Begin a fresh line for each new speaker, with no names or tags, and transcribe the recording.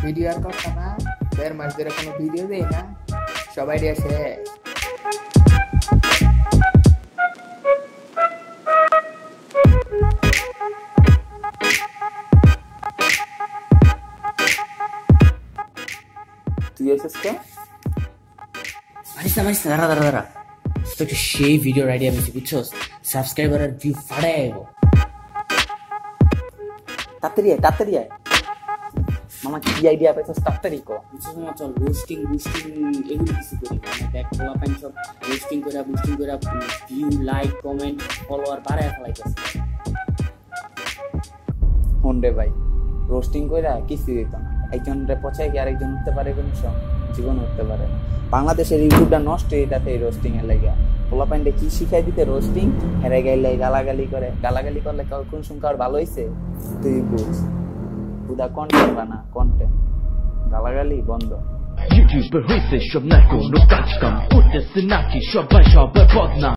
Video আর করতাম না, 1.5 মাস ধরে কোনো ভিডিও দেই না, সবাই দিয়ে শেষ।
তুই এসেছিস কে?
মারিস না, দাঁড়া তো একটা সেই ভিডিওর আইডিয়া পেয়েছি, বুঝছো? সাবস্ক্রাইবার আর ভিউ ফাড়াই আইব।
তাড়াতাড়ি আয় মামা, কি আইডিয়া পেয়েছিস তাড়াতাড়ি কো।
বুঝছো মামা, চল রোস্টিং এগুলো কিছু করি। মানে দেখ পোলাপাইন সব বুস্টিং করে ভিউ, লাইক, কমেন্ট, ফলোয়ার বাড়ায় ফেলাইতেছে।
হন রে ভাই, রোস্টিং কইরা কিছু দিত না, একজন রে পচায় কি আরেকজন উঠতে পারে? কোন জীবন উঠতে পারে না। বাংলাদেশের ইউটিউবটা নষ্ট এটাতে, এই রোস্টিং এর লাগা। পোলাপাইনটা কি শিখাই দিতে রোস্টিং, হেরে গাইলে গালাগালি করলে কোন সংখ্যা আর ভালো হইছে তুই বুঝ। পুরা কন্টেন্ট বানা, কন্টেন্ট গালাগালি বন্ধ।
ইউটিউবার হইছে সব না কোনো কাজ কাম করতেছে নাকি সবাই সবার বদনাম।